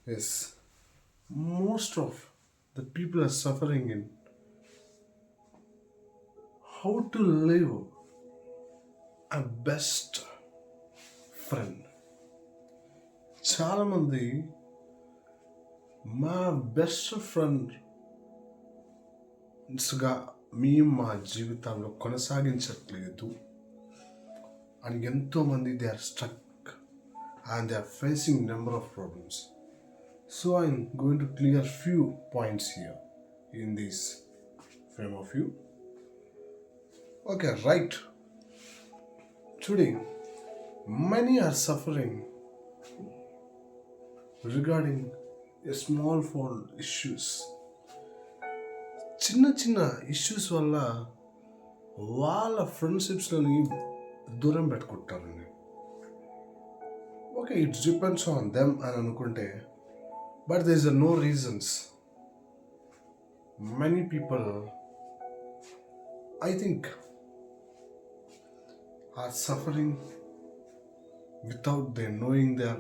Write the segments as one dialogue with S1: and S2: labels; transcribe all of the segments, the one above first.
S1: Yes, most of the people are suffering in how to live a best friend. చాలా మంది మా best ఫ్రెండ్స్గా మేము మా జీవితాల్లో కొనసాగించట్లేదు అని ఎంతోమంది they are struck and they are facing number of problems. So I'm going to clear few points here in this frame of view. Okay, right. Today, many are suffering regarding a small issues. చిన్న చిన్న issues వల్ల వాళ్ళ ఫ్రెండ్షిప్స్ని దూరం పెట్టుకుంటారండి. Okay, it's depends on them అని అనుకుంటే, but there is no reasons. Many people I think are suffering without they knowing their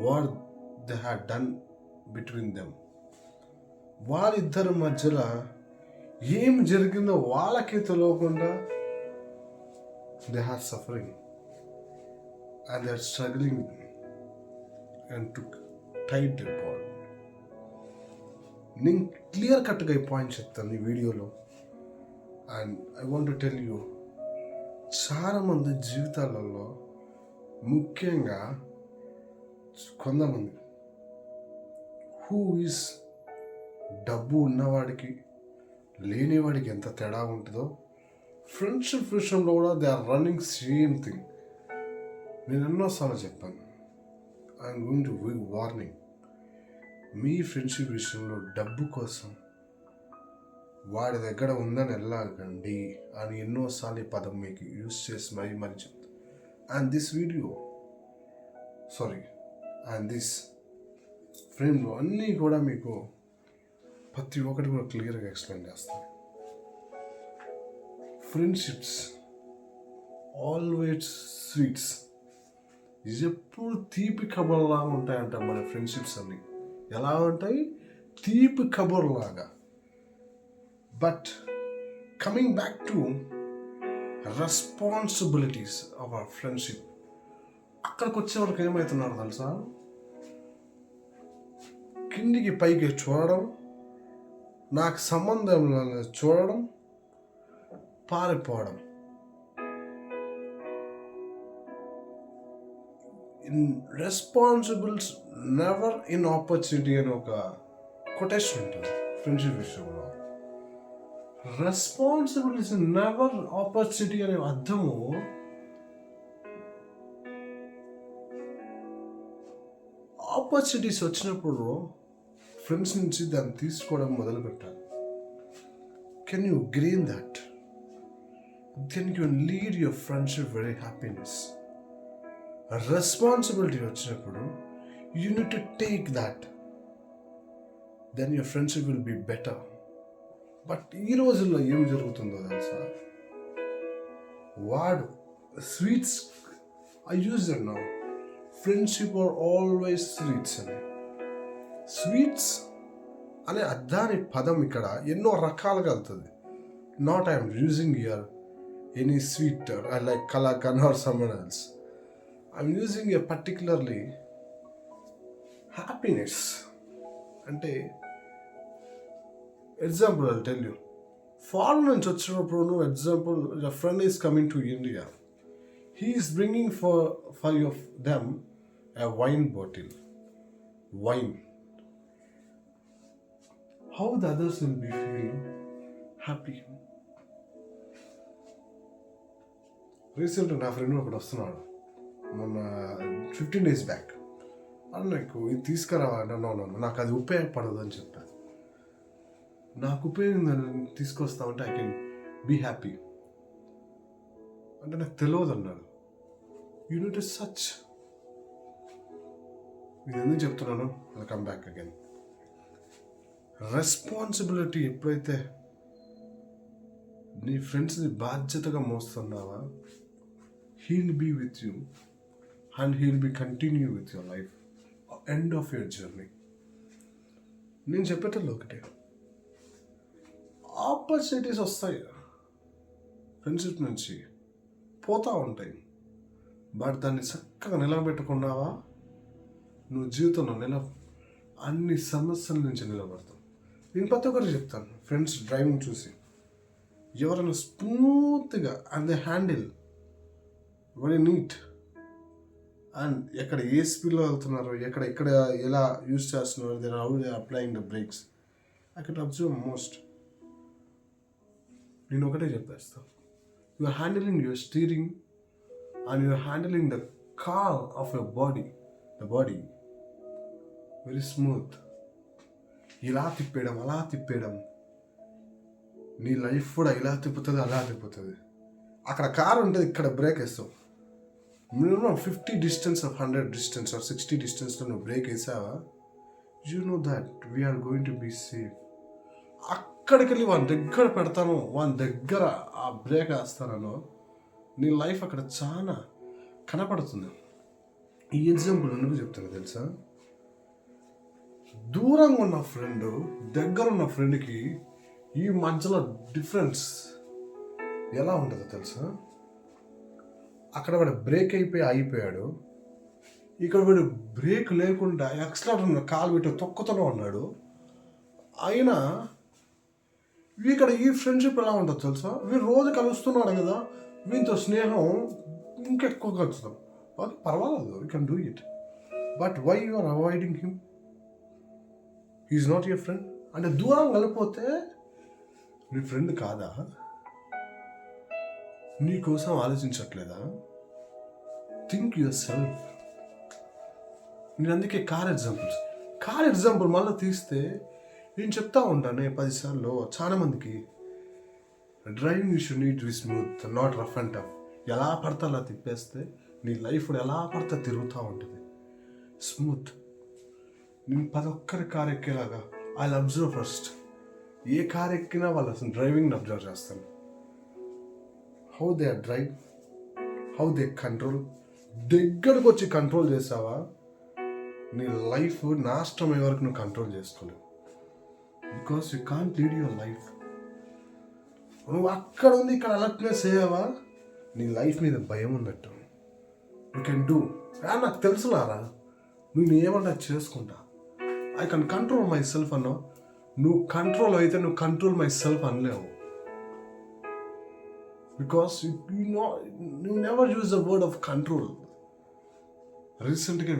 S1: what they had done between them. వాళ్ళిద్దరి మధ్యలో ఏం జరిగిందో వాళ్ళకే తెలియకుండా they are suffering and they are struggling and to tight bond. నేను clear కట్గా ఈ point చెప్తాను ఈ వీడియోలో. And I want to tell you, చాలామంది జీవితాలలో ముఖ్యంగా కొంతమంది హూ ఈస్ డబ్బు ఉన్నవాడికి లేనివాడికి ఎంత తేడా ఉంటుందో ఫ్రెండ్షిప్ విషయంలో కూడా they are running same thing. నేను ఎన్నోసార్లు చెప్పాను, ఐఎమ్ గోయింగ్ టు వార్నింగ్. మీ ఫ్రెండ్షిప్ విషయంలో డబ్బు కోసం వాడి దగ్గర ఉందని వెళ్ళకండి అని ఎన్నోసార్లు ఈ పదం మీకు యూజ్ చేసి మరీ చెప్తాను. అండ్ దిస్ ఫ్రేమ్లో అన్నీ కూడా మీకు ప్రతి ఒక్కటి కూడా క్లియర్గా ఎక్స్ప్లెయిన్ చేస్తాను. ఫ్రెండ్షిప్స్ ఆల్వేస్ స్వీట్స్, ఎప్పుడు తీపి కబుర్లాగా ఉంటాయంట మన ఫ్రెండ్షిప్స్ అన్నీ. ఎలా ఉంటాయి? తీపి కబుర్లాగా. But coming back to responsibilities of our friendship, అక్కడికి వచ్చేవరకు ఏమవుతున్నారు తెలుసా? కిందికి పైకి చూడడం, నాకు సంబంధం చూడడం, పారిపోవడం. In responsibles never in opportunity అని ఒక కొటేషన్ ఉంటుంది ఫ్రెండ్షిప్ విషయంలో. రెస్పాన్సిబిలిటీస్ నెవర్ ఆపర్చునిటీ అనే అర్థము ఆపర్చునిటీస్ వచ్చినప్పుడు ఫ్రెండ్స్ నుంచి దాన్ని తీసుకోవడం మొదలు పెట్టాలి. Can you green that? Then you lead your friendship very happiness. Responsibility వచ్చినప్పుడు you need to take that, then your friendship will be better. But ఈ రోజుల్లో ఏం జరుగుతుందో తెలుసా? వాడు sweets I use that now. Friendship are always sweets అని. Sweets అనే అర్థాని పదం ఇక్కడ ఎన్నో రకాలుగా వెళ్తుంది. Not I'm using here any sweet I like kalakand or someone else. I'm using a particularly happiness. అంటే example I tell you. Foreign నుంచి వచ్చినప్పుడు నువ్వు example your friend is coming to India. He is bringing for them a wine bottle. Wine. How the others will be feeling happy. Recent నా friend ఒకటి వస్తున్నాడు మొన్న 15 days back. అని నాకు ఇది తీసుకురావా అంటే నాకు అది ఉపయోగపడదు అని చెప్పాను. నాకు ఉపయోగం తీసుకొస్తామంటే ఐ కెన్ బీ హ్యాపీ అంటే నాకు తెలియదు అన్నాడు. Unit is such. నేను ఎందుకు చెప్తున్నాను? I come back again. Responsibility ఎప్పుడైతే నీ ఫ్రెండ్స్ని బాధ్యతగా మోస్తున్నావా, he'll be with you and he'll be continue with your life end of your journey. నేను చెప్పేటప్పుడు ఒకటే, ఆపర్చునిటీస్ వస్తాయి ఫ్రెండ్షిప్ నుంచి, పోతూ ఉంటాయి. బట్ దాన్ని చక్కగా నిలబెట్టుకున్నావా, నువ్వు జీవితంలో అన్ని సమస్యల నుంచి నిలబడతావు. నేను ప్రతి ఒక్కరికి చెప్తాను, ఫ్రెండ్స్ డ్రైవింగ్ చూసి ఎవరైనా స్మూత్గా and they handle very neat, and ఎక్కడ ఏ స్పీడ్లో వెళ్తున్నారు, ఎక్కడ ఎలా యూజ్ చేస్తున్నారు, they how they applying the brakes, I can observe most. నేను ఒకటే చెప్పేస్తాను, you are handling your steering and you are handling the car of your body very smooth. ఇలా తిప్పేయడం, అలా తిప్పేయడం, నీ లైఫ్ కూడా ఇలా తిప్పుతుంది, అలా తిప్పుతుంది. అక్కడ కార్ ఉంటుంది, ఇక్కడ బ్రేక్ వేస్తావు. Minimum 50 distance of 100 distance or 60 డిస్టెన్స్లో నువ్వు బ్రేక్ వేసావా, you know that we are going to be safe. అక్కడికి వెళ్ళి వాని దగ్గర పెడతాను, వాని దగ్గర ఆ బ్రేక్ వేస్తానో నీ లైఫ్ అక్కడ చాలా కనపడుతుంది. ఈ ఎగ్జాంపుల్ ఎందుకు చెప్తాను తెలుసా, దూరంగా ఉన్న ఫ్రెండ్ దగ్గర ఉన్న ఫ్రెండ్కి ఈ మధ్యలో డిఫరెన్స్ ఎలా ఉంటుందో తెలుసా. అక్కడ వాడు బ్రేక్ అయిపోయి ఆగిపోయాడు, ఇక్కడ వీడు బ్రేక్ లేకుండా ఎక్సలరేటర్ కాలు పెట్టి తొక్కుతూనే ఉన్నాడు. అయినా ఇక్కడ ఈ ఫ్రెండ్షిప్ ఎలా ఉంటుందో తెలుసా, వీడు రోజు కలుస్తున్నాడు కదా, వీటితో స్నేహం ఇంకెక్కువ కలుస్తాం. ఓకే పర్వాలేదు, you can do it, but why you are avoiding him, he is not your friend. అంటే దూరం కలిపిపోతే నీ ఫ్రెండ్ కాదా, నీ కోసం ఆలోచించట్లేదా, థింక్ యువర్ సెల్ఫ్. నేను అందుకే కార్ ఎగ్జాంపుల్ మళ్ళీ తీస్తే నేను చెప్తా ఉంటాను 10 సార్లు చాలా మందికి, driving you should need be smooth, not rough and tough. ఎలా పడితే అలా తిప్పేస్తే నీ లైఫ్ ఎలా పడితే తిరుగుతూ ఉంటుంది. స్మూత్. నేను 10 ఒక్కరి కార్ ఎక్కేలాగా ఐ అబ్జర్వ్ ఫస్ట్. ఏ కార్ ఎక్కినా వాళ్ళు అసలు డ్రైవింగ్ని అబ్జర్వ్ చేస్తాను. How they drive, how they control. దగ్గరకు వచ్చి కంట్రోల్ చేసావా, నీ లైఫ్ నాశనం అయ్యే వరకు నువ్వు కంట్రోల్ చేసుకోలేవు. Because you can't lead your life. నువ్వు అక్కడ ఉంది ఇక్కడ అలర్ట్నెస్ అయ్యావా, నీ లైఫ్ మీద భయం ఉన్నట్టు. You can do. నాకు తెలుసులారా, నువ్వు ఏమన్నా చేసుకుంటా, I can control myself అన్నావు. నువ్వు కంట్రోల్ అయితే నువ్వు కంట్రోల్ మై సెల్ఫ్ అనలేవు. Because you never use the word of control. రీసెంట్గా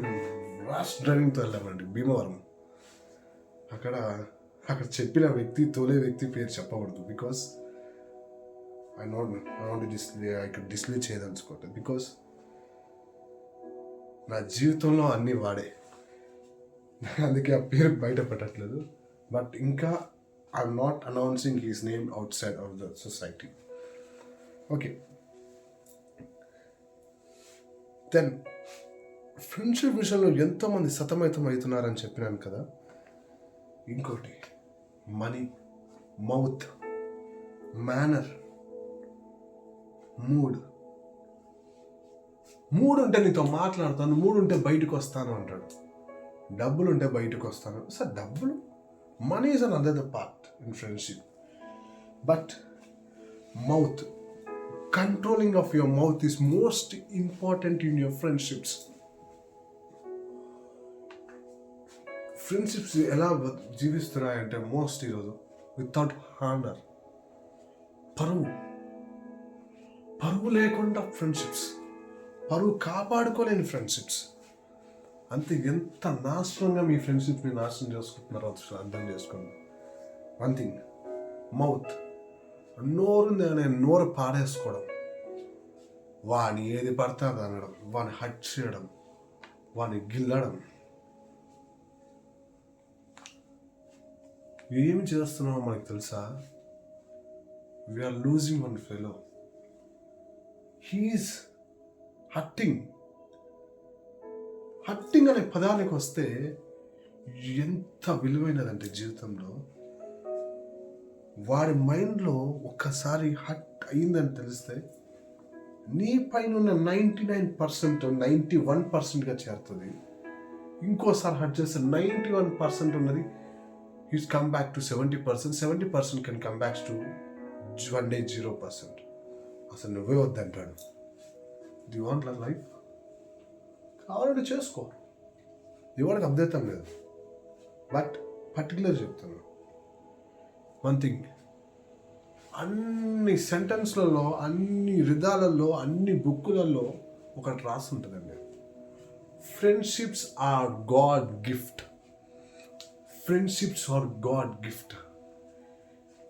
S1: ర్యాష్ డ్రైవింగ్తో వెళ్ళామండి భీమవరం. అక్కడ చెప్పిన వ్యక్తి, తోలే వ్యక్తి పేరు చెప్పకూడదు. బికాస్ ఐ వాంట్ డిస్ప్లే చేయదలుచుకోవట్లేదు. బికాస్ నా జీవితంలో అన్నీ వాడే, అందుకే ఆ పేరు బయట పెట్టట్లేదు. బట్ ఇంకా I'm not announcing his name outside of the society. Okay, then friendship విషయంలో ఎంతోమంది సతమతం అవుతున్నారని చెప్పినాను కదా. ఇంకోటి మనీ, మౌత్, మేనర్, మూడ్ ఉంటే నీతో మాట్లాడతాను, మూడు ఉంటే బయటకు వస్తాను అంటాడు. డబ్బులు ఉంటే బయటకు వస్తాను. సార్ డబ్బులు, money is an other part in friendship. But mouth, controlling of your mouth is most important in your friendships. Friendships ఎలా జీవిస్తున్నాయంటే మోస్ట్ ఈరోజు వితౌట్ హానర్, పరువు లేకుండా ఫ్రెండ్షిప్స్, పరువు కాపాడుకోలేని ఫ్రెండ్షిప్స్. అంతే. ఎంత నాశనంగా మీ ఫ్రెండ్షిప్ని నాశనం చేసుకుంటున్నారో అర్థం చేసుకోండి. వన్ థింగ్, మౌత్, నోరుంది అనే నోరు పాడేసుకోవడం, వాని ఏది పడితే అది అనడం, వాని హట్ చేయడం, వాని గిల్లడం. ఏమి చేస్తున్నామో మనకు తెలుసా? We're losing one fellow. He's hurting అనే పదానికి వస్తే ఎంత విలువైనదంటే జీవితంలో, వాడి మైండ్లో ఒక్కసారి హట్ అయిందని తెలిస్తే నీ పైన ఉన్న 99%, 91%గా చేరుతుంది. ఇంకోసారి హర్ట్ చేస్తే 91% ఉన్నది he's come back to 70%. 70% can come back to 0%. అసలు నువ్వే వద్దంటాడు. ది వాంట్ లైఫ్ కావాలంటే చేసుకో, ఎవరికి అద్భుతం లేదు. బట్ పర్టికులర్ చెప్తున్నా వన్ థింగ్, అన్ని సెంటెన్స్లలో, అన్ని విధాలలో, అన్ని బుక్కులలో ఒకటి రాసి ఉంటుందండి, friendships are God gift. Friendships are God gift.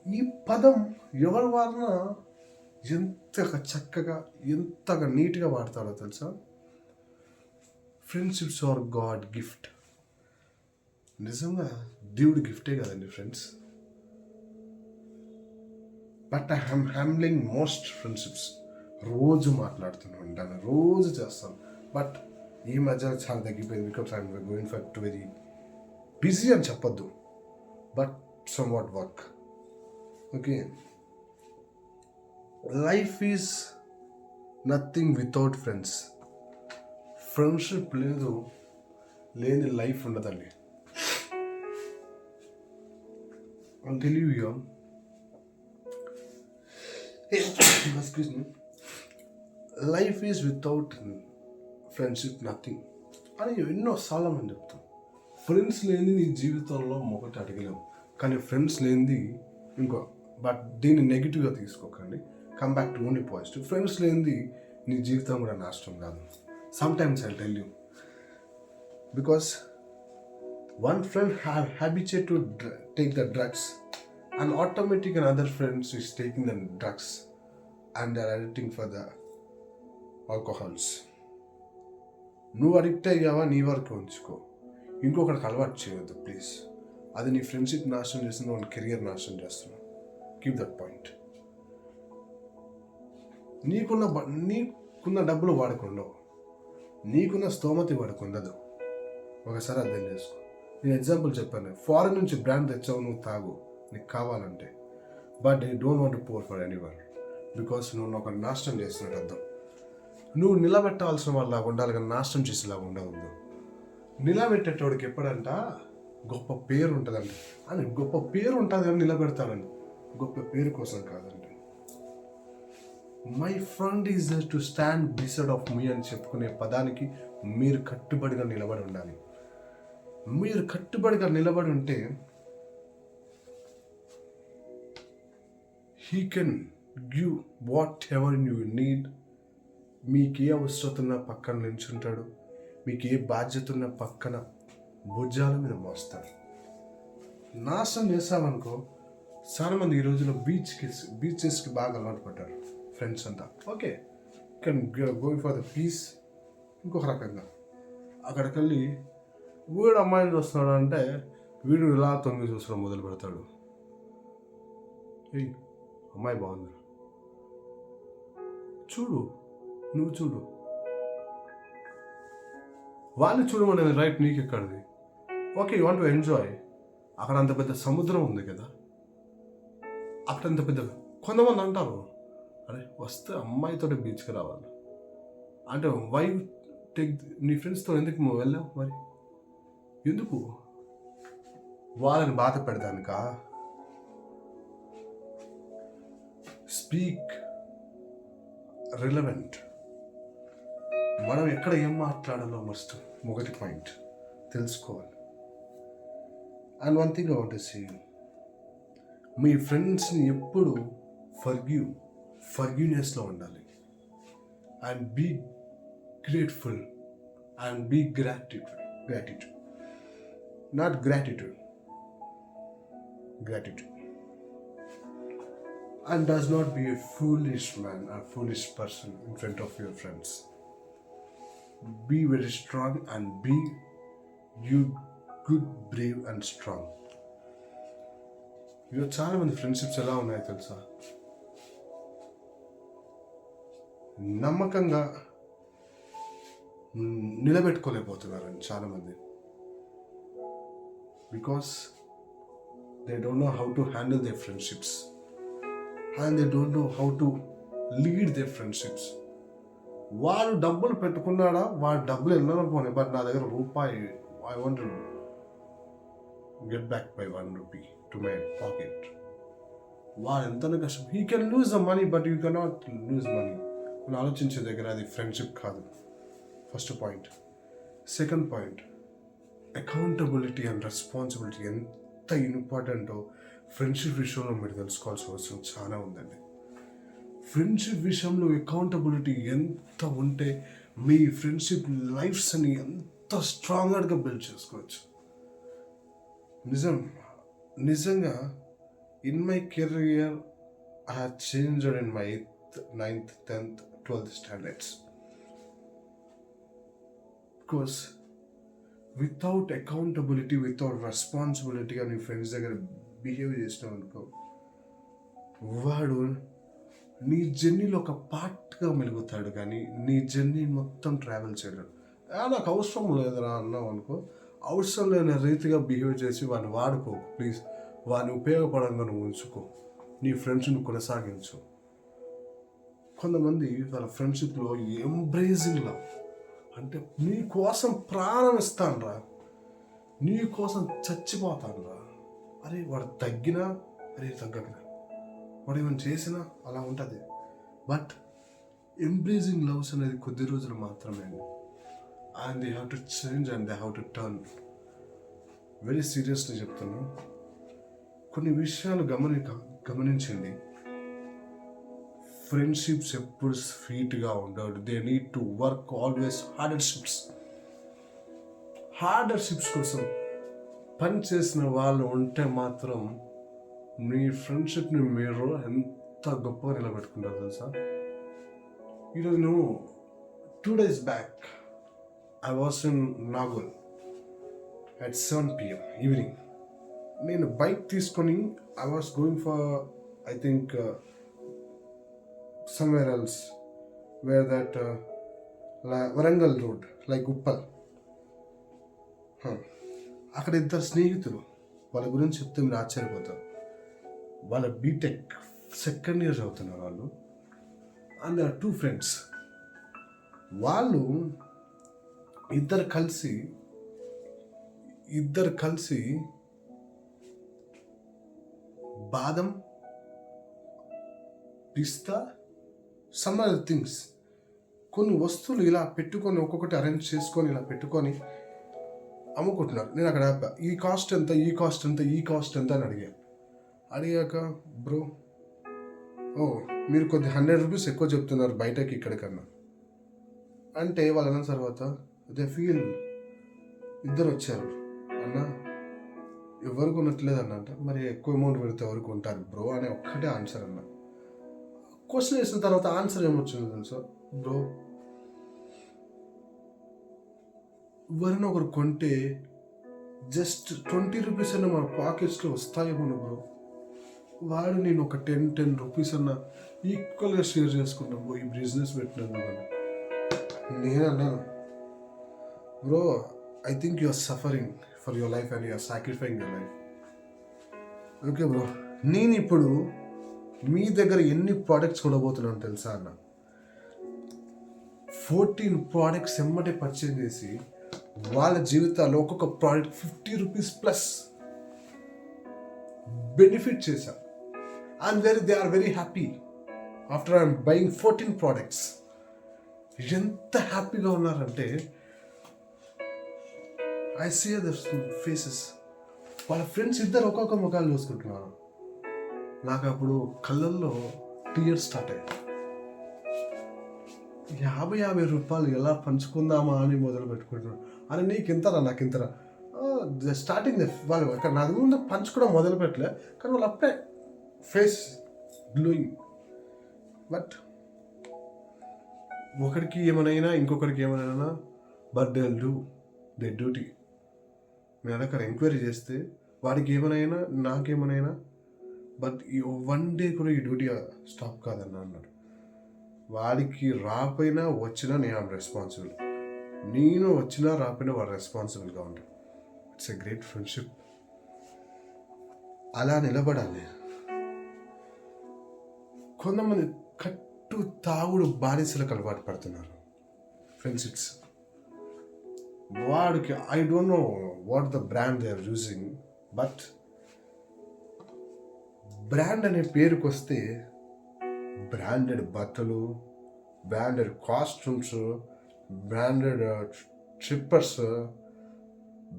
S1: ఈ పదం ఎవరి వారిన ఎంతగా చక్కగా, ఎంతగా నీట్గా వాడతారో తెలుసా? Friendships are God gift. నిజంగా దేవుడి గిఫ్టే కదండి friends. But I am handling most friendships. రోజు మాట్లాడుతూనే ఉంటాను, రోజు చేస్తాను. బట్ ఈ మధ్య చాలా తగ్గిపోయింది, because I'm going for to very busy అని చెప్పొద్దు, but some what work. Okay, life is nothing without friends. Friendship లేని లైఫ్ ఉండదండి. I'll tell you here. Excuse me. Life is without friendship nothing అని ఎన్నోసార్లు మనం చెప్తాం. ఫ్రెండ్స్ లేనిది నీ జీవితంలో ఒకటి అడగలేము, కానీ ఫ్రెండ్స్ లేనిది ఇంకో. బట్ దీన్ని నెగిటివ్గా తీసుకోకండి, come back to only positive. Friends లేనిది నీ జీవితం కూడా నాశనం కాదు. Sometimes I tell you, because one friend habituated to take the drugs, and automatically another friend is taking the drugs and they are addicting for the alcohols. నువ్వు addict అయ్యావా, నీ వరకు ఉంచుకో, ఇంకొకరికి అలవాటు చేయవద్దు ప్లీజ్. అది నీ ఫ్రెండ్షిప్ నాశనం చేస్తుంది, వాళ్ళ కెరియర్ నాశనం చేస్తున్నావు. Keep that point. నీకున్న డబ్బులు వాడకుండా, నీకున్న స్తోమత వాడకుండదు. ఒకసారి అర్థం చేసుకో. నేను ఎగ్జాంపుల్ చెప్పాను, ఫారెన్ నుంచి బ్రాండ్ తెచ్చావు, నువ్వు తాగు నీకు కావాలంటే, but you don't want to pour for anyone, because నువ్వు ఒక నాశనం చేస్తున్నట్టు అర్థం. నువ్వు నిలబెట్టాల్సిన వాళ్ళలాగా ఉండాలి, కానీ నాశనం చేసేలాగా ఉండవద్దు. నిలబెట్టేటోడికి ఎప్పుడంట గొప్ప పేరు ఉంటుందంట, అని గొప్ప పేరు ఉంటుంది కానీ నిలబెడతానని, గొప్ప పేరు కోసం కాదండి. My friend is to stand beside of me అని చెప్పుకునే పదానికి మీరు కట్టుబడిగా నిలబడి ఉండాలి. మీరు కట్టుబడిగా నిలబడి ఉంటే he can give what ever you need. మీకు ఏ అవసరం ఉన్నా పక్కన నిల్చుంటాడు, మీకు ఏ బాధ్యత ఉన్నా పక్కన భుజాల మీద మోస్తాడు. నాశనం చేస్తామనుకో, చాలామంది ఈ రోజుల్లో బీచెస్కి బాగా అలవాటు పడ్డారు ఫ్రెండ్స్ అంతా. Okay, can going for the peace. ఇంకొక రకంగా అక్కడికి వెళ్ళి వీడు అమ్మాయిని చూస్తున్నాడు అంటే వీడు ఇలా తొంగి చూసడం మొదలు పెడతాడు. ఏయ్ అమ్మాయి బాగుంది, చూడు, నువ్వు చూడు. వాళ్ళని చూడమనేది రైట్ నీకు ఎక్కడిది? Okay, you want to enjoy. అక్కడ అంత పెద్ద సముద్రం ఉంది కదా, అక్కడ అంత పెద్ద. కొంతమంది అంటారు, అరే వస్తే అమ్మాయితో బీచ్కి రావాలి అంటే, వై టేక్ నీ ఫ్రెండ్స్తో ఎందుకు నువ్వు వెళ్ళావు? మరి ఎందుకు? వాళ్ళని బాధ పెడదానికా? Speak relevant. మనం ఎక్కడ ఏం మాట్లాడాలో మస్ట్ మొదటి పాయింట్ తెలుసుకోవాలి. And one thing I want to say, మీ ఫ్రెండ్స్ని ఎప్పుడు ఫర్గివ్నెస్లో ఉండాలి. And be grateful and be gratitude, not gratitude. And does not be a foolish man or foolish person in front of your friends. Be very strong and be you good, brave and strong. You చాలా మంది friendships ఎలా ఉన్నాయో తెలుసా? నమ్మకంగా నిలబెట్టుకోలేకపోతున్నారని చాలామంది, because they don't know how to handle their friendships and they don't know how to lead their friendships. వాడు డబ్బులు పెట్టుకున్నాడా, వాడు డబ్బులు ఎన్నో పోనీ, బట్ నా దగ్గర రూపాయి I want to get back my 1 rupee to my pocket. వాడు ఎంత కష్టం, he can lose the money but you cannot lose money. మనం ఆలోచించే దగ్గర అది ఫ్రెండ్షిప్ కాదు. First point. Second point, accountability and responsibility ఎంత ఇంపార్టెంటో ఫ్రెండ్షిప్ విషయంలో మీరు తెలుసుకోవాల్సిన అవసరం చాలా ఉందండి. ఫ్రెండ్షిప్ విషయంలో అకౌంటబిలిటీ ఎంత ఉంటే మీ ఫ్రెండ్షిప్ లైఫ్స్ని ఎంత స్ట్రాంగర్గా బిల్డ్ చేసుకోవచ్చు. నిజంగా in my career I have changed in my 8th, 9th, 10th, 12th standards. Because without accountability, without responsibility అని ఫ్రెండ్స్ దగ్గర బిహేవ్ చేసినావు అనుకో, వాడు నీ జర్నీలో ఒక పార్ట్గా మెలుగుతాడు కానీ నీ జర్నీ మొత్తం ట్రావెల్ చేయడం. నాకు అవసరం లేదురా అన్నావు అనుకో, అవసరం లేని రీతిగా బిహేవ్ చేసి వాడిని వాడుకో. ప్లీజ్, వాడిని ఉపయోగపడంగా నువ్వు ఉంచుకో, నీ ఫ్రెండ్స్ని కొనసాగించు. కొంతమంది వాళ్ళ ఫ్రెండ్షిప్లో ఎంబ్రేజింగ్ లవ్, అంటే నీ కోసం ప్రాణం ఇస్తానురా, నీ కోసం చచ్చిపోతానురా. అరే వాడు తగ్గినా, అరే తగ్గకనా, వాడు ఏమైనా చేసినా అలా ఉంటుంది. బట్ ఎంబ్రేజింగ్ లవ్స్ అనేది కొద్ది రోజులు మాత్రమే, and they have to change and they have to turn. Very seriously చెప్తున్నాను. కొన్ని విషయాలు గమనించండి. ఫ్రెండ్షిప్స్ ఎప్పుడు స్వీట్గా ఉండవు. They need to work always hardships కోసం పని చేసిన వాళ్ళు ఉంటే మాత్రం మీ ఫ్రెండ్షిప్ని మీరు ఎంత గొప్పగా నిలబెట్టుకుంటారు తెలుసా. ఈరోజు నువ్వు 2 days back I was in Nagole at 7 PM evening. నేను బైక్ తీసుకొని I was going for I think somewhere else where that Warangal road like Uppal. అక్కడ 2 స్నేహితులు, వాళ్ళ గురించి చెప్తే మీరు ఆశ్చర్యపోతారు. వాళ్ళ బీటెక్ 2nd year చదువుతున్నారు వాళ్ళు. And 2 friends. వాళ్ళు ఇద్దరు కలిసి బాదం, పిస్తా, సమ్ అదర్ థింగ్స్, కొన్ని వస్తువులు ఇలా పెట్టుకొని ఒక్కొక్కటి అరేంజ్ చేసుకొని ఇలా పెట్టుకొని అమ్ముకుంటున్నారు. నేను అక్కడ ఆపా, ఈ కాస్ట్ ఎంత అని అడిగాక బ్రో, మీరు కొద్ది 100 rupees ఎక్కువ చెప్తున్నారు బయటకి ఇక్కడికన్నా అంటే, వాళ్ళు అన్న తర్వాత దే ఫీల్. ఇద్దరు వచ్చారు, అన్న ఎవరు కొనట్లేదు అన్నంట, మరి ఎక్కువ అమౌంట్ పెడితే ఎవరు కొంటారు బ్రో అనే ఒక్కటే ఆన్సర్ అన్న. క్వశ్చన్ వేసిన తర్వాత ఆన్సర్ ఏమొచ్చిందో తెలుసా బ్రో, ఎవరైనా ఒకరు కొంటే జస్ట్ 20 rupees అన్న మన పాకెట్స్లో వస్తాయేమో బ్రో. వాడు నేను ఒక 10 rupees అన్న ఈక్వల్గా షేర్ చేసుకున్నాం బ్రో ఈ బిజినెస్ పెట్టినందుకు అని. నేను అన్నాను, bro I think you are suffering for your life and you are sacrificing your life. Okay bro, నేను ఇప్పుడు మీ దగ్గర ఎన్ని ప్రోడక్ట్స్ కొనబోతున్నాను తెలుసా అన్న. 14 products ఎమ్మటే పర్చేజ్ చేసి వాళ్ళ జీవితాల్లో ఒక్కొక్క ప్రోడక్ట్ 50 rupees ప్లస్ బెనిఫిట్ చేశాం. And they are very happy after I'm buying 14 products. ఎంత హ్యాపీగా ఉన్నారంటే ఐ సీ దర్ ఫేసెస్. వాళ్ళ ఫ్రెండ్స్ ఇద్దరు ఒక్కొక్క ముఖాలు చూసుకుంటున్నారు. నాకు అప్పుడు కళ్ళల్లో టీయర్స్ స్టార్ట్ అయ్యాయి. 50 రూపాయలు ఎలా పంచుకుందామా అని మొదలు పెట్టుకుంటున్నాను. అని నీకు ఇంతరా నాకు ఇంతరా స్టార్టింగ్ వాళ్ళు అక్కడ నా ముందు పంచుకోవడం మొదలు పెట్టలే, కానీ వాళ్ళు అప్పుడే ఫేస్ గ్లోయింగ్. బట్ ఒకరికి ఏమైనా ఇంకొకరికి ఏమైనా but they will do they duty. నేను అక్కడ ఎంక్వైరీ చేస్తే వాడికి ఏమైనా నాకేమైనా, బట్ ఈ 1 day కూడా ఈ డ్యూటీ స్టాప్ కాదన్న అన్నాడు. వాడికి రాపోయినా వచ్చినా నేను రెస్పాన్సిబుల్, నేను వచ్చినా రాపోయినా వాడు రెస్పాన్సిబుల్గా ఉంటాడు. It's a great friendship. అలా నిలబడాలి. కొంతమంది కట్టు తాగుడు బానిసలకు అలవాటు పడుతున్నారు ఫ్రెండ్షిప్స్. వాడికి I don't know what the brand they are using, but brand అనే పేరుకి వస్తే బ్రాండెడ్ బట్టలు, branded costumes, branded trippers,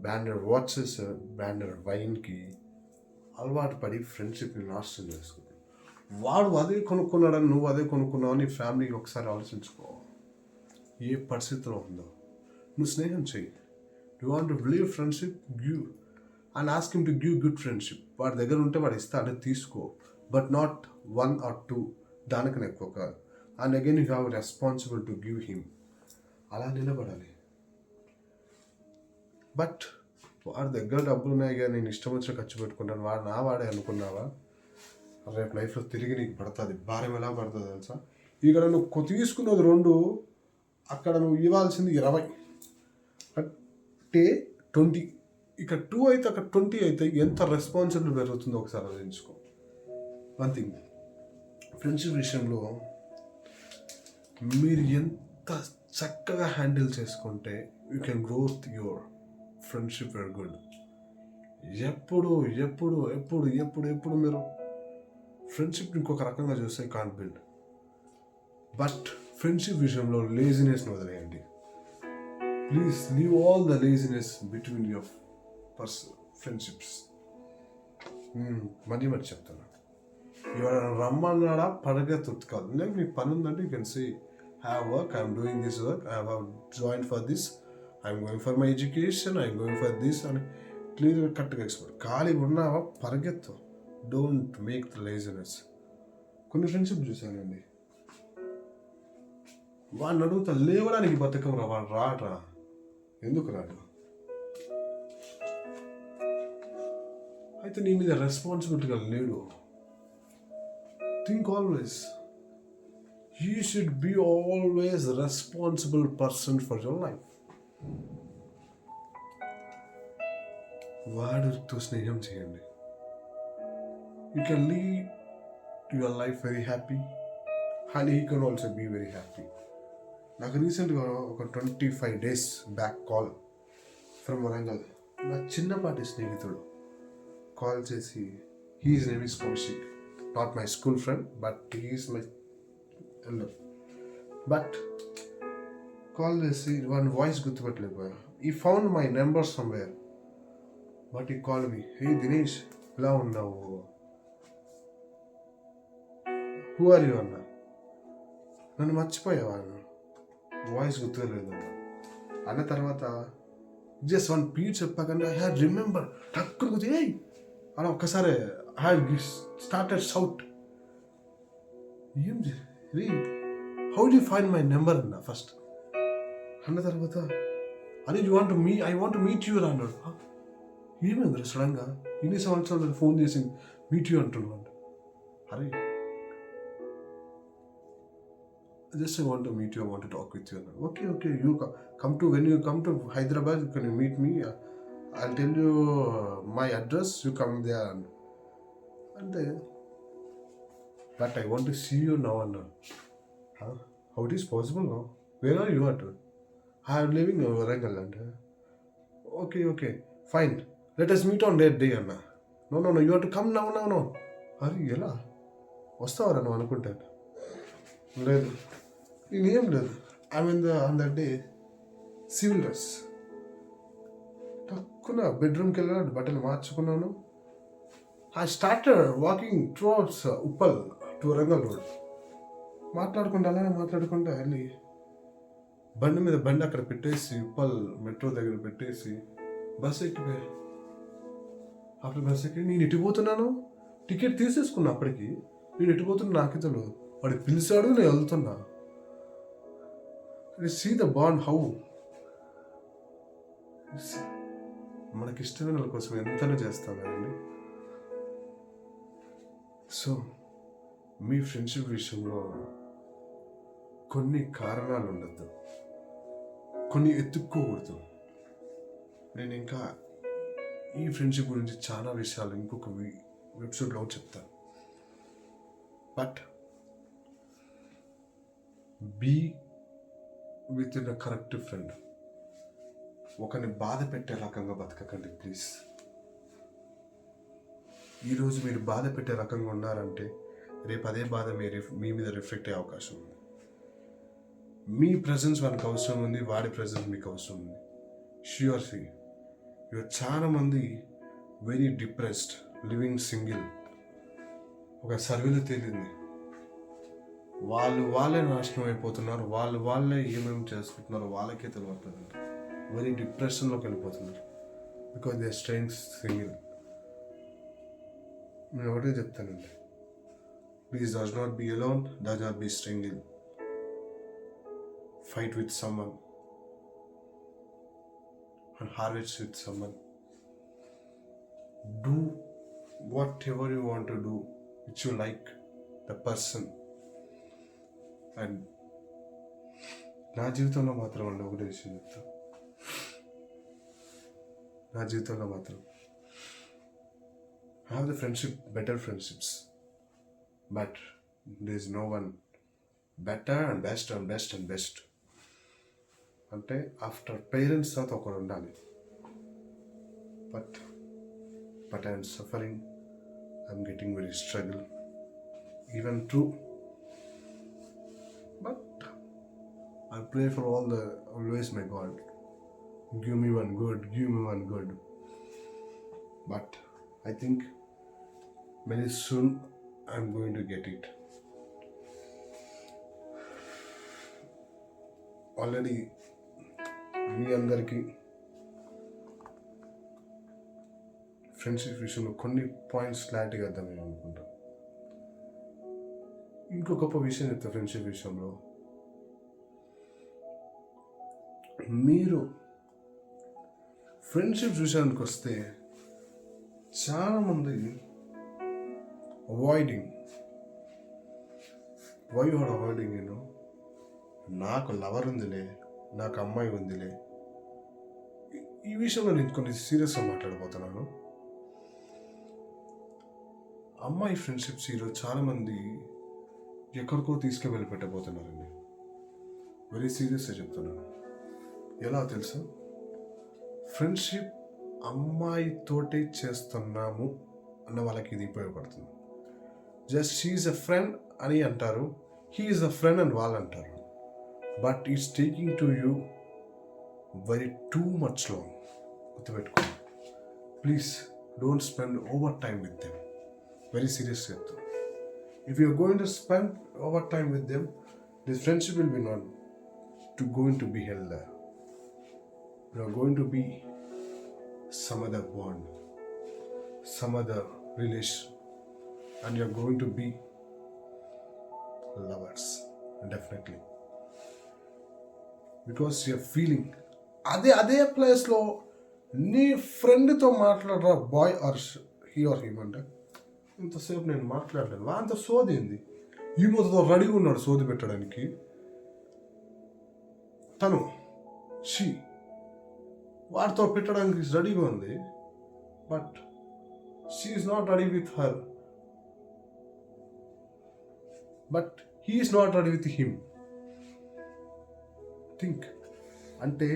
S1: branded watches, branded వైన్కి అలవాటు పడి ఫ్రెండ్షిప్ని నాశనం చేసుకుంటాడు. వాడు అదే కొనుక్కున్నాడని నువ్వు అదే కొనుక్కున్నావు అని ఫ్యామిలీకి ఒకసారి ఆలోచించుకో. ఏ పరిస్థితిలో ఉందో నువ్వు స్నేహం చెయ్యి. You want to believe friendship, give and ask him to give good friendship. వాడి దగ్గర ఉంటే వాడు ఇస్తాడు, తీసుకో, బట్ నాట్ 1 or 2, దానికన్నా ఎక్కువ కాదు. And again you have responsible to give him. అలా నిలబడాలి. బట్ వాడి దగ్గర డబ్బులు ఉన్నాయి కానీ నేను ఇష్టం వచ్చిన ఖర్చు పెట్టుకుంటాను, వాడు నా వాడే అనుకున్నావా, రేపు లైఫ్లో తిరిగి నీకు పడుతుంది. భారం ఎలా పడుతుంది తెలుసా? ఇక్కడ నువ్వు తీసుకున్నది 2, అక్కడ నువ్వు ఇవ్వాల్సింది 20 అంటే 20. ఇక్కడ 2 అయితే అక్కడ 20 అయితే ఎంత రెస్పాన్సిబుల్ పెరుగుతుందో ఒకసారి ఆలోచించుకో. వన్ థింగ్, ఫ్రెండ్షిప్ విషయంలో మీరు ఎంత చక్కగా హ్యాండిల్ చేసుకుంటే you can growth your friendship very good. ఎప్పుడు ఎప్పుడు ఎప్పుడు ఎప్పుడు ఎప్పుడు మీరు ఫ్రెండ్షిప్ ఇంకొక రకంగా చూస్తే కాంట్ బిల్డ్. బట్ ఫ్రెండ్షిప్ విషయంలో లేజినెస్ని వదిలేయండి. Please leave all the laziness between your friendships. మరీ చెప్తాను, ఎవరైనా రమ్మన్నాడా పరిగెత్తు కాదు. లేదు, మీ పని ఉందంటే you can say have work, I'm doing this work, I have join for this, I'm going for my education, I'm going for this అని క్లియర్గా కరెక్ట్గా ఎక్స్ప్లెయిన్. ఖాళీ ఉన్నావా పరిగెత్తు. Don't make the laziness. కొన్ని ఫ్రెండ్షిప్ చూశానండి, వాడిని అడుగుతా లేవడానికి బతకం రా, వాడు రాట్రా. ఎందుకు రాడు? అయితే నీ మీద రెస్పాన్సిబిలిటీగా లేడు. Think always you should be always responsible person for your life. వాడితో స్నేహం చేయండి. You can lead your life very happy and he can also be very happy. నాకు రీసెంట్గా ఒక 25 days back call from Warangal. నా చిన్నపాటి స్నేహితుడు కాల్ చేసి, his name is Kaushik, not my school friend but he's my elder. But call చేసి వాడి voice గుర్తుపట్టలేకపోయా. He found my number somewhere but ఈ కాల్ మీ, హే దినేష్ ఎలా ఉన్నావు, హూ ఆర్ యూ అన్నా. నన్ను మర్చిపోయావా, వాయిస్ గుర్తులేదు అన్న. తర్వాత జస్ట్ 1 పీరియడ్ చెప్పాకంటే ఐ హ్యాడ్ రిమెంబర్, టక్కున గుర్తు అలా ఒక్కసారి ఐ హ్యాడ్ స్టార్టెడ్ షౌట్, ఏం రీ how do you find my number అన్న ఫస్ట్. అన్న తర్వాత అరే you want me I want meet you అన్నాడు. ఏమైంది సడన్గా ఇన్ని సంవత్సరాలు ఫోన్ చేసి మీట్ యూ అంటున్నాడు. అరే just I want to meet you, I want to talk with you. Okay, you come to, when you come to Hyderabad, can you meet me? I'll tell you my address, you come there. And but I want to see you now. And how it is possible now? Where are you at? I am living in Varangal. Okay, fine. Let us meet on that day, Anna. No, you have to come now. Hurry, ఎలా వస్తావరా నువ్వు అనుకుంటాను. లేదు, నేనేం లేదు. I mean on that day civil dress తక్కువ బెడ్రూమ్కి వెళ్ళాను, బట్టలు మార్చుకున్నాను. I started walking throughouts Uppal to Warangal road. అలానే మాట్లాడుకుంటా వెళ్ళి బండి అక్కడ పెట్టేసి ఉప్పల్ మెట్రో దగ్గర పెట్టేసి బస్ ఎక్కిపోయా. అప్పుడు బస్ ఎక్కి నేను ఎట్టిపోతున్నాను, టికెట్ తీసేసుకున్నా. అప్పటికి నేను ఎట్టిపోతున్నా నాకే తెలియదు. వాడు పిలిచాడు, నేను వెళ్తున్నా. సీ ద బాండ్ హౌ మనకిష్టమైన వాళ్ళ కోసం ఎంతనే చేస్తాం కదండి. సో మీ ఫ్రెండ్షిప్ విషయంలో కొన్ని కారణాలు ఉండద్దు, కొన్ని ఎత్తుక్కోకూడదు. నేను ఇంకా ఈ ఫ్రెండ్షిప్ గురించి చాలా విషయాలు ఇంకొక ఎపిసోడ్లో చెప్తాను. But be with in a correct friend. ఒకరిని బాధ పెట్టే రకంగా బతకకండి ప్లీజ్. ఈరోజు మీరు బాధ పెట్టే రకంగా ఉన్నారంటే రేపు అదే బాధ మీ మీద రిఫ్లెక్ట్ అయ్యే అవకాశం ఉంది. మీ ప్రజెన్స్ వానికి అవసరం ఉంది, వాడి ప్రజెన్స్ మీకు అవసరం ఉంది. ష్యూర్ సీ ఇవాళ చాలామంది వెరీ డిప్రెస్డ్, లివింగ్ సింగిల్. ఒక సర్వేలో తేలింది, వాళ్ళే నాశనం అయిపోతున్నారు, వాళ్ళే ఏమేమి చేసుకుంటున్నారో వాళ్ళకే తెలియట్లేదు. వెరీ డిప్రెషన్లోకి వెళ్ళిపోతున్నారు because they are staying single. నేను ఒకటే చెప్తానండి, please does not be alone, does not be single. Fight with someone and harvest with someone. Do whatever you want to do which you like the person. And నా జీవితంలో మాత్రం అండి ఒకటే విషయం చెప్తా, నా జీవితంలో మాత్రం I have the friendship, better friendships, but there is no one better and best and best and best. అంటే ఆఫ్టర్ పేరెంట్స్ తర్వాత ఒకరు ఉండాలి. But I'm suffering, I'm getting very struggle even true. But I pray for always my God, give me one good. But I think very soon I'm going to get it. Already మీ అందరికీ friendship విషయంలో కొన్ని points క్లారిటీగా అర్థమయ్యాయి అనుకుంటా. ఇంకో గొప్ప విషయం చెప్తా friendship విషయంలో, మీరు ఫ్రెండ్షిప్ విషయానికి వస్తే చాలామంది avoiding. Why you are avoiding? నాకు లవర్ ఉందిలే, నాకు అమ్మాయి ఉందిలే. ఈ విషయంలో నేను కొన్ని సీరియస్గా మాట్లాడబోతున్నాను. అమ్మాయి ఫ్రెండ్షిప్స్ ఈరోజు చాలామంది ఎక్కడికో తీసుకువెళ్ళి పెట్టబోతున్నారండి. వెరీ సీరియస్గా చెప్తున్నాను. ఎలా తెలుసా? ఫ్రెండ్షిప్ అమ్మాయితోటే చేస్తున్నాము అన్న వాళ్ళకి ఇది ఉపయోగపడుతుంది. Just she is a friend అని అంటారు, హీ ఈజ్ అ ఫ్రెండ్ అని వాళ్ళు అంటారు. But it's taking to you very too much long. గుర్తుపెట్టుకోండి please, don't spend over time with them. Very serious చెప్తాను. If you are going to spend over time with them, this friendship will be not going to be held there. You are going to be some other bond, some other relation, and you are going to be lovers, definitely. Because you are feeling అదే ప్లేస్లో నీ ఫ్రెండ్తో మాట్లాడరా boy or he or him అంటే, ఇంతసేపు నేను మాట్లాడలేను, అంత సోది ఏంది? ఈ మొదతో రెడీగా ఉన్నాడు సోది పెట్టడానికి. తను షీ వాడితో పెట్టడానికి రెడీగా ఉంది, but she is not ready with her, but he is not ready with him. Think. అంటే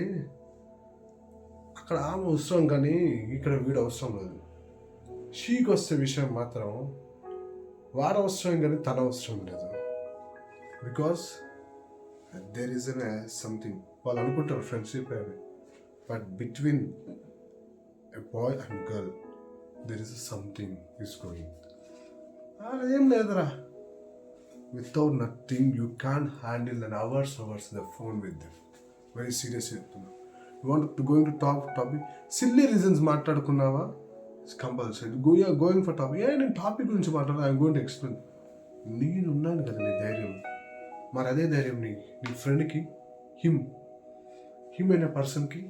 S1: అక్కడ ఆమె అవసరం కానీ ఇక్కడ వీడు అవసరం లేదు. షీకి వస్తే విషయం మాత్రం వాడు అవసరం కానీ తన అవసరం లేదు. Because there is an something, వాళ్ళు అనుకుంటారు ఫ్రెండ్షిప్ అని, but between a boy and girl there is something is going. ఏం లేదురా, without nothing you can handle an hours the phone with them. Very serious చెప్తున్నా. You want going to topic silly reasons మాట్లాడుకున్నావా, compulsory going for topic. నేను topic గురించి మాట్లాడాలి, I'm going to explain. నేనున్నాను కదా నీ ధైర్యం, మరి అదే ధైర్యం నీ ఫ్రెండ్కి, హిమ్ అనే పర్సన్కి,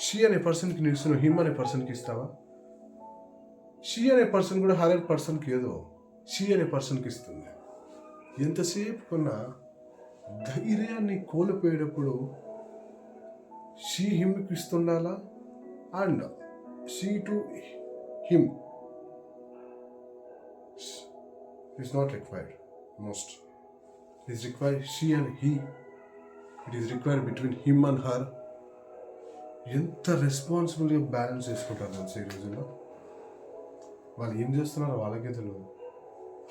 S1: షీ అనే పర్సన్కి నీ ఇస్తున్నావు, హిమ్ అనే పర్సన్కి ఇస్తావా? షీ అనే పర్సన్ కూడా 100% ఏదో షీ అనే పర్సన్కి ఇస్తుంది. ఎంతసేపు కొన్నా ధైర్యాన్ని కోల్పోయేటప్పుడు షీ హిమ్కి ఇస్తుండాలా, and she to him is not required most. It is required she and he. It is required between him and her, ఎంత రెస్పాన్సిబుల్గా బ్యాలెన్స్ చేసుకుంటారు తెలుసు ఈ రోజుల్లో. వాళ్ళు ఏం చేస్తున్నారో వాళ్ళకే తెలియదు.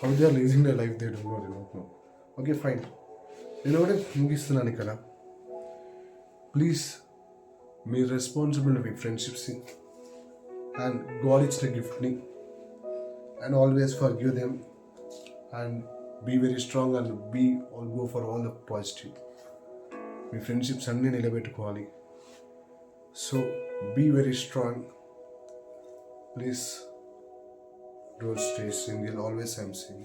S1: How they are leasing the life they don't know. Okay fine, నేను ఒకటే ముగిస్తున్నాను ఇక్కడ. ప్లీజ్ మీరు రెస్పాన్సిబుల్ మీ ఫ్రెండ్షిప్స్ని అండ్ గాడ్ ఇచ్చిన గిఫ్ట్ని and always forgive them and be very strong and be all go for all the positive. మీ ఫ్రెండ్షిప్స్ అన్నీ నిలబెట్టుకోవాలి. So be very strong. Please don't stay single. Always I'm saying,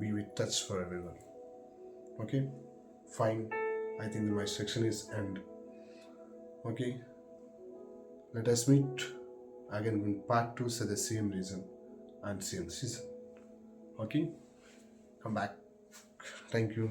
S1: be with touch for everyone. Okay, fine. I think my section is end. Okay, let us meet again in part 2 for the same reason and same season. Okay, come back. Thank you.